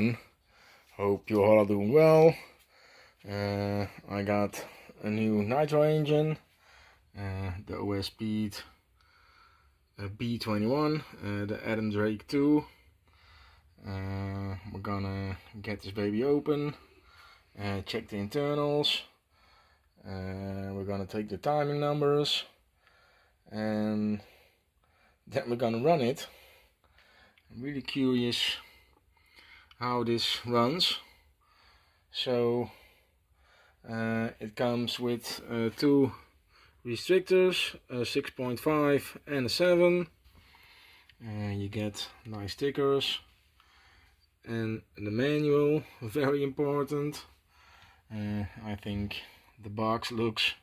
everyone. Hope you all are doing well. I got a new nitro engine, the OS Speed B21, the Ad2. We're gonna get this baby open, check the internals. We're gonna take the timing numbers, and then we're gonna run it. I'm really curious how this runs. So it comes with two restrictors, a 6.5 and a 7. You get nice stickers, and the manual, very important. I think the box looks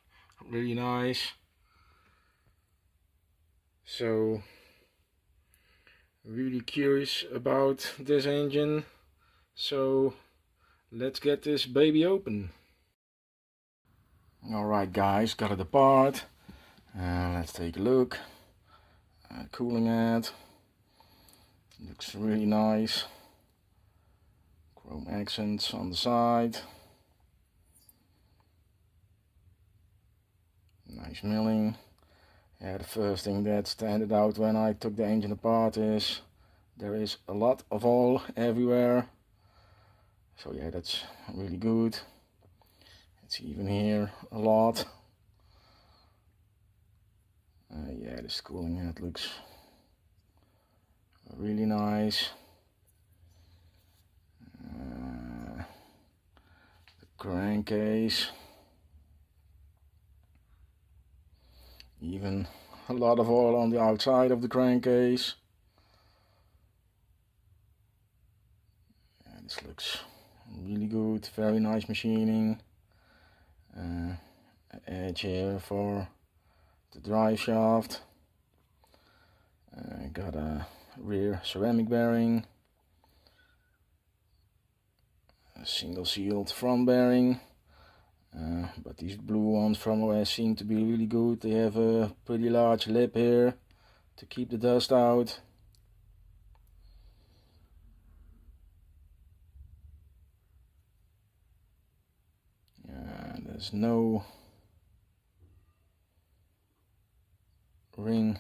really nice. So really curious about this engine. So let's get this baby open. Alright guys, got it apart. Let's take a look. Cooling head. Looks really nice. Chrome accents on the side. Nice milling. Yeah, the first thing that standed out when I took the engine apart is there is a lot of oil everywhere. So yeah, that's really good. It's even here a lot. Yeah, this cooling head looks really nice. The crankcase. Even a lot of oil on the outside of the crankcase. Yeah, this looks really good, very nice machining. Edge here for the drive shaft. Got a rear ceramic bearing. A single sealed front bearing. But these blue ones from OS seem to be really good. They have a pretty large lip here to keep the dust out. There's no ring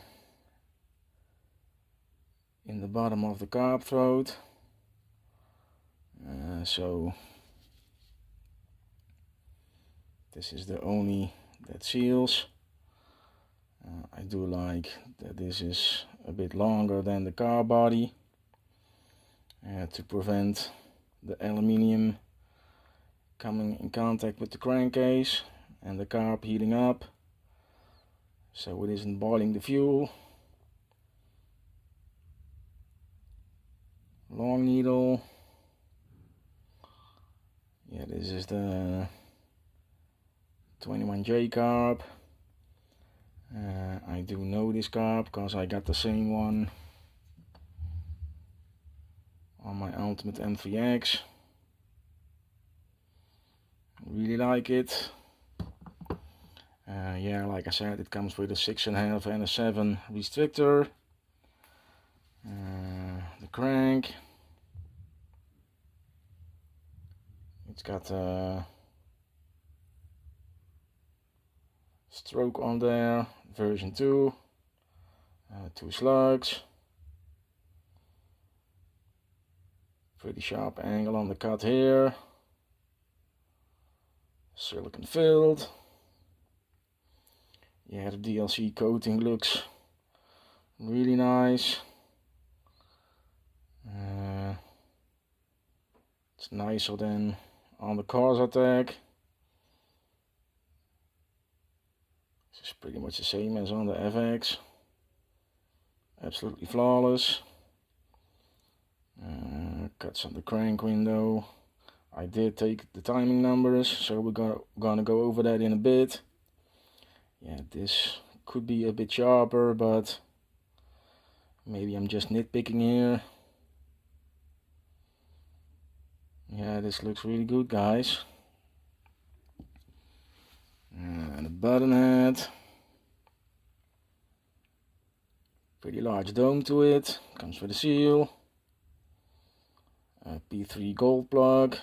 in the bottom of the carb throat, so this is the only that seals. I do like that this is a bit longer than the car body, to prevent the aluminium coming in contact with the crankcase and the carb heating up, so it isn't boiling the fuel. Long needle. Yeah, this is the 21J carb. I do know this carb because I got the same one on my Ultimate M3X. Really like it. Yeah, like I said, it comes with a 6.5 and a 7 restrictor. The crank. It's got a stroke on there, version 2. 2 slugs. Pretty sharp angle on the cut here. Silicone filled. Yeah, the DLC coating looks really nice. It's nicer than on the Corsa tag. This is pretty much the same as on the FX. Absolutely flawless. Cuts on the crank window. I did take the timing numbers, so we're gonna go over that in a bit. Yeah, this could be a bit sharper, but maybe I'm just nitpicking here. Yeah, this looks really good, guys. And the button head. Pretty large dome to it. Comes with a seal. P3 gold plug.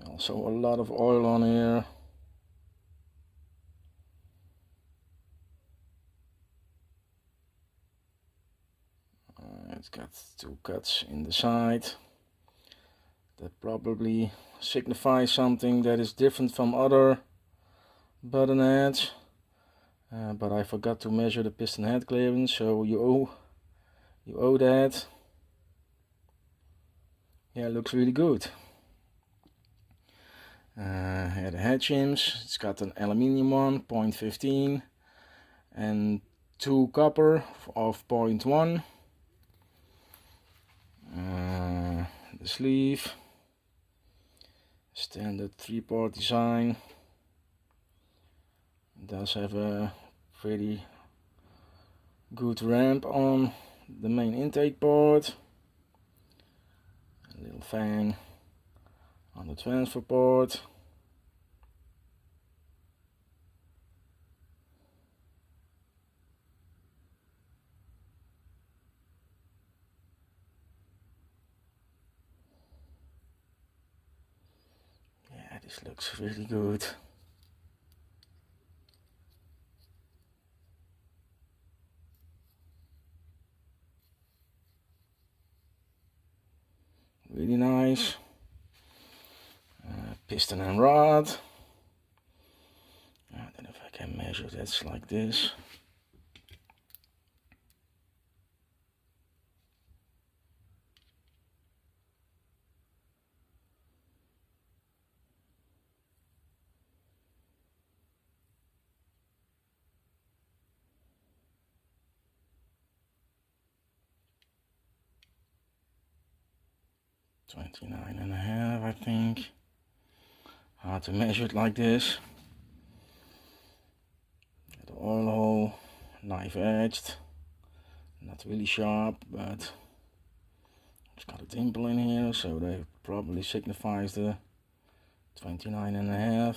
Also a lot of oil on here. It's got 2 cuts in the side. That probably signifies something that is different from other button heads. But I forgot to measure the piston head clearance, so you owe that. Yeah, it looks really good. Here the head shims. It's got an aluminium one, 0.15, and 2 copper of 0.1. The sleeve, standard 3-port design. It does have a pretty good ramp on the main intake port. A little fan on the transfer port. Yeah, this looks really good. Really nice. Piston and rod. I don't know if I can measure this like this. $29.5, I think. Hard to measure it like this. The oil hole, knife edged, not really sharp, but it's got a dimple in here, so that probably signifies the 29.5.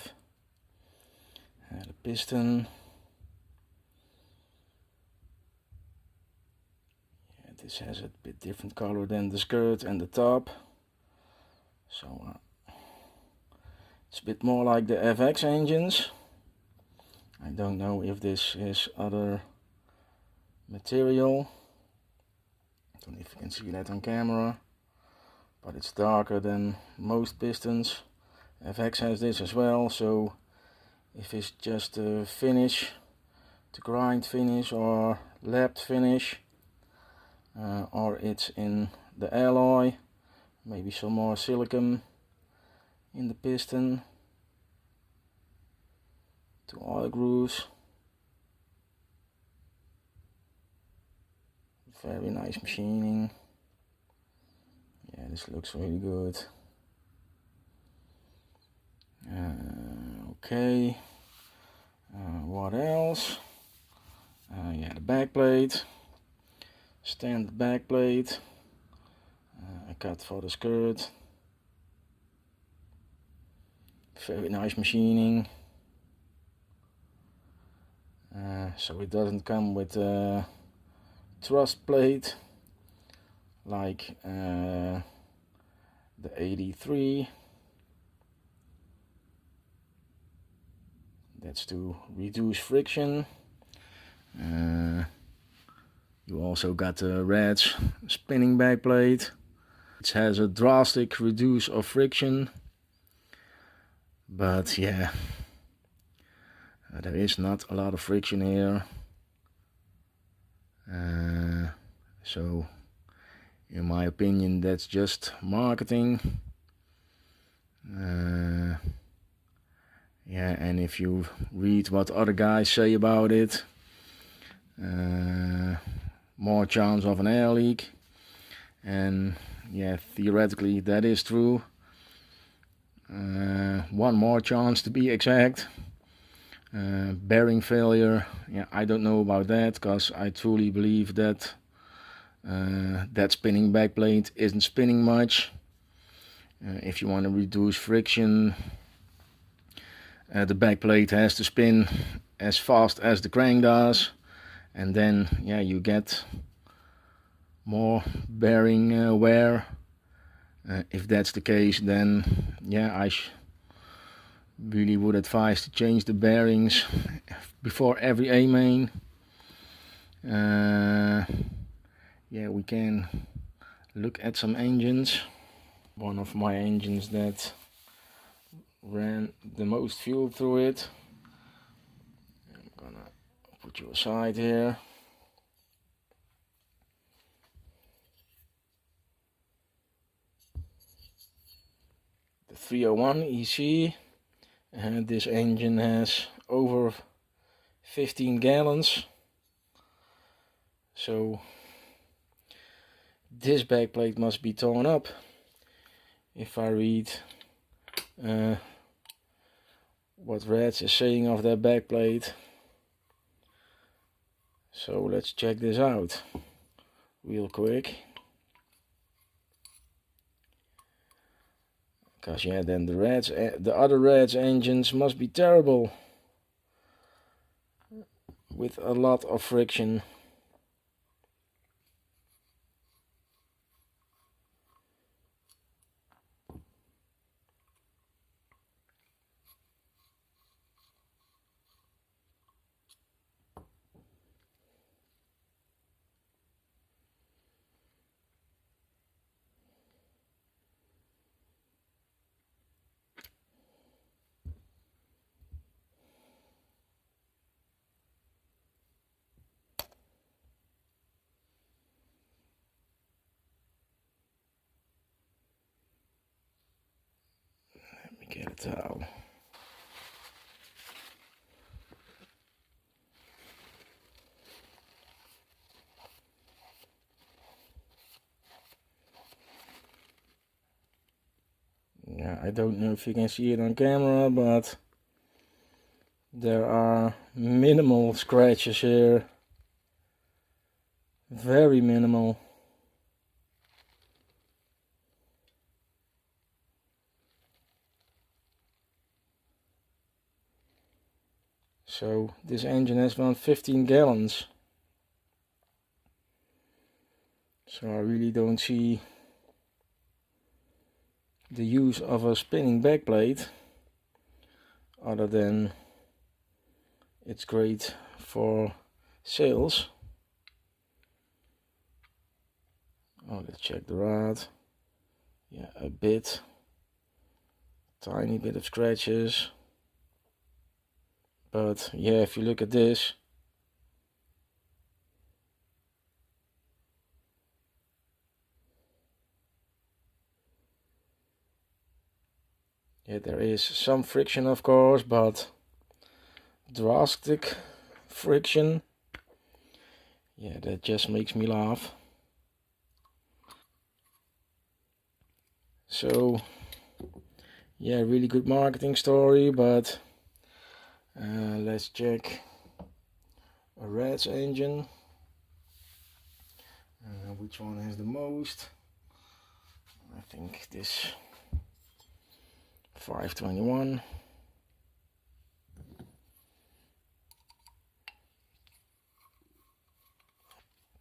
The piston. Yeah, this has a bit different color than the skirt and the top. So it's a bit more like the FX engines. I don't know if this is other material. I don't know if you can see that on camera, but it's darker than most pistons. FX has this as well, so if it's just a finish, the grind finish or lapped finish, or it's in the alloy, maybe some more silicone in the piston, 2 oil grooves. Very nice machining. Yeah, this looks really good. Okay, what else? Yeah, the back plate, standard back plate. I cut for the skirt. Very nice machining. So it doesn't come with a truss plate like the 83. That's to reduce friction. You also got the red spinning back plate. It has a drastic reduce of friction, but yeah, there is not a lot of friction here. So in my opinion, that's just marketing. Yeah, and if you read what other guys say about it, more chance of an air leak, and yeah, theoretically that is true. One more chance to be exact. Bearing failure, yeah, I don't know about that, because I truly believe that that spinning back plate isn't spinning much. If you want to reduce friction, the back plate has to spin as fast as the crank does, and then yeah, you get more bearing wear. If that's the case, then yeah, I really would advise to change the bearings before every A main. Yeah, we can look at some engines. One of my engines that ran the most fuel through it. I'm gonna put you aside here. The 301 EC, and this engine has over 15 gallons. So this backplate must be torn up if I read what Reds is saying of that backplate. So let's check this out real quick. Because yeah, then the other Reds engines must be terrible with a lot of friction. Let me get a towel. Yeah, I don't know if you can see it on camera, but there are minimal scratches here. Very minimal. So this engine has around 15 gallons. So I really don't see the use of a spinning backplate, other than it's great for sales. Oh, let's check the rod. Yeah, a bit, tiny bit of scratches. But yeah, if you look at this, yeah, there is some friction of course, but drastic friction, yeah, that just makes me laugh. So yeah, really good marketing story, but let's check a Reds engine. Which one has the most? I think this 521.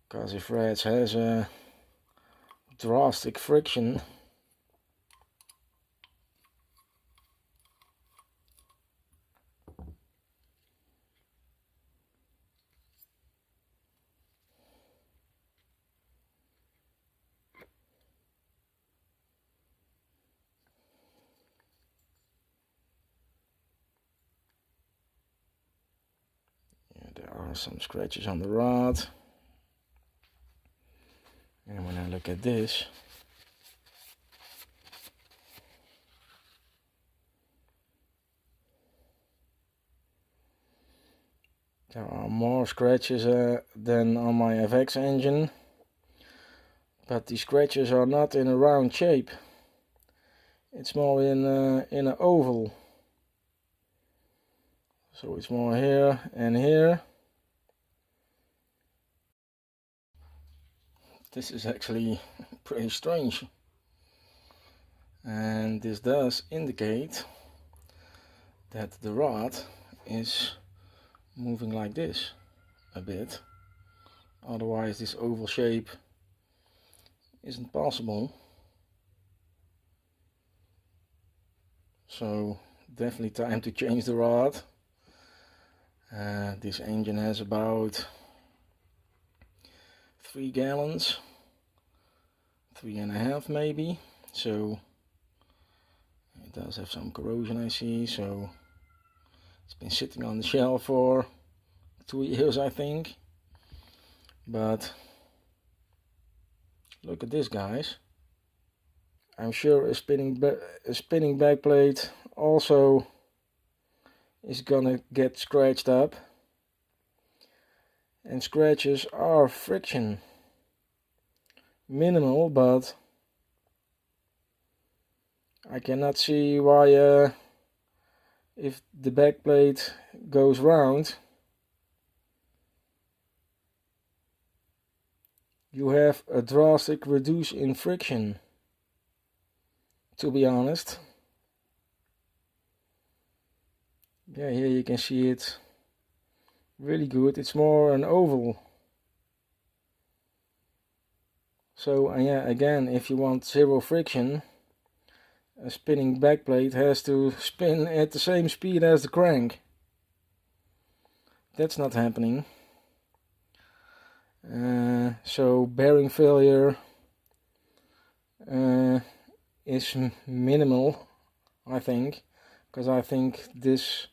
Because if Reds has a drastic friction, yeah, there are some scratches on the rod. And when I look at this, there are more scratches than on my FX engine, but the scratches are not in a round shape. It's more in an oval. So it's more here and here. This is actually pretty strange. And this does indicate that the rod is moving like this a bit. Otherwise this oval shape isn't possible. So definitely time to change the rod. This engine has about 3 gallons, 3.5 maybe, so it does have some corrosion, I see. So it's been sitting on the shelf for 2 years, I think. But look at this, guys. I'm sure a spinning back plate also is gonna get scratched up, and scratches are friction. Minimal, but I cannot see why if the back plate goes round, you have a drastic reduce in friction, to be honest. Yeah, here you can see it really good. It's more an oval. So yeah, again, if you want zero friction, a spinning back plate has to spin at the same speed as the crank. That's not happening. So bearing failure is minimal, I think, because I think this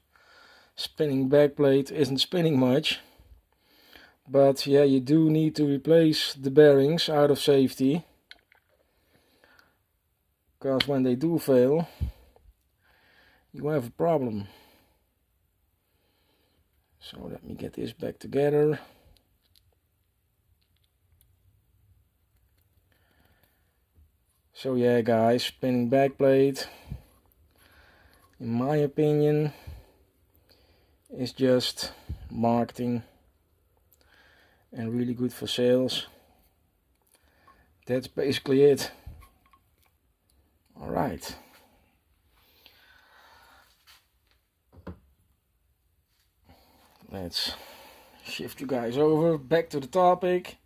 spinning back plate isn't spinning much. But yeah, you do need to replace the bearings out of safety, because when they do fail, you have a problem. So let me get this back together. So yeah, guys, spinning back plate, in my opinion, is just marketing and really good for sales. That's basically it. Alright. Let's shift you guys over back to the topic.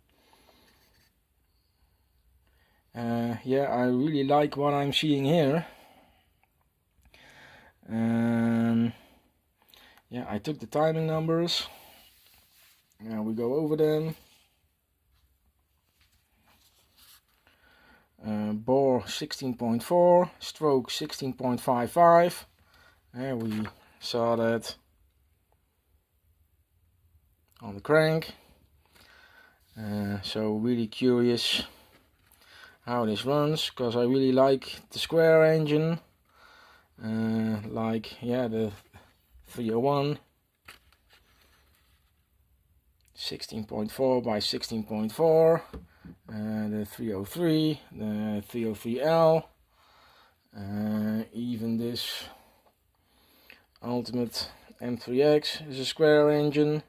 Yeah, I really like what I'm seeing here. Yeah, I took the timing numbers. Now we go over them. Bore 16.4, stroke 16.55. And we saw that on the crank. So really curious how this runs, because I really like the square engine, like yeah, the 301 16.4 by 16.4, the 303, the 303L, even this Ultimate M3X is a square engine,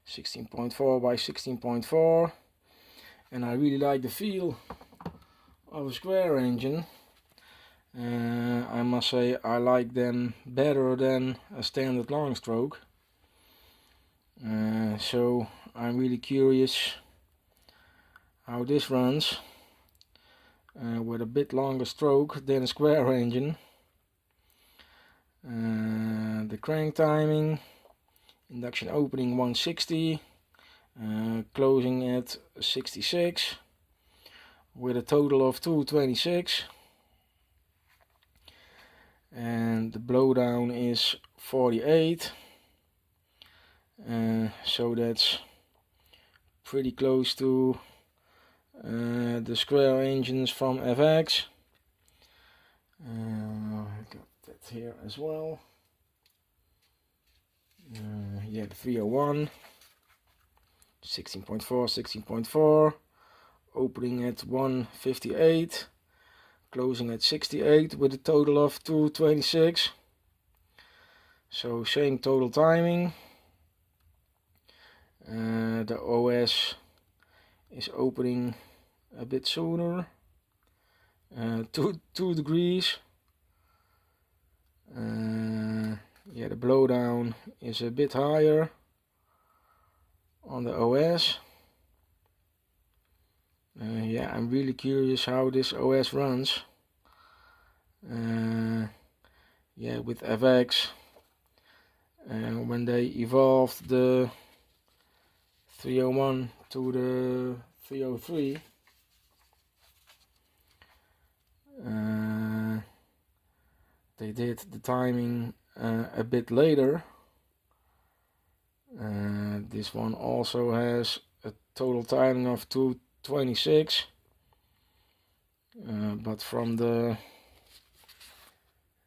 16.4 by 16.4, and I really like the feel of a square engine. I must say I like them better than a standard long stroke. So I'm really curious how this runs with a bit longer stroke than a square engine. The crank timing, induction opening 160, closing at 66, with a total of 226, and the blowdown is 48. So that's pretty close to the square engines from FX. I got that here as well. Yeah, the 301, 16.4, 16.4, opening at 158, closing at 68 with a total of 226. So same total timing. The OS is opening a bit sooner, 2 degrees. Yeah, the blowdown is a bit higher on the OS. Yeah, I'm really curious how this OS runs. yeah, with FX, when they evolved the 301 to the 303, they did the timing a bit later. This one also has a total timing of 2:26, but from the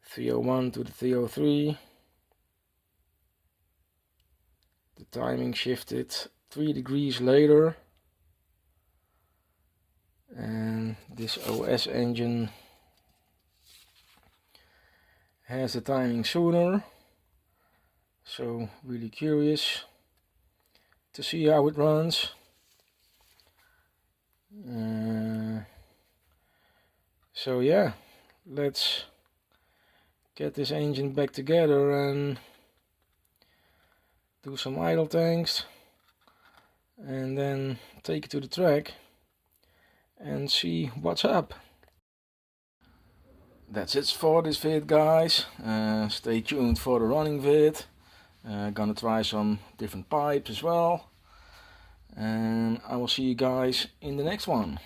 301 to the 303, the timing shifted 3 degrees later, and this OS engine has the timing sooner, so really curious to see how it runs. So yeah, let's get this engine back together and do some idle tanks, and then take it to the track and see what's up. That's it for this vid, guys. Stay tuned for the running vid. Gonna try some different pipes as well, and I will see you guys in the next one.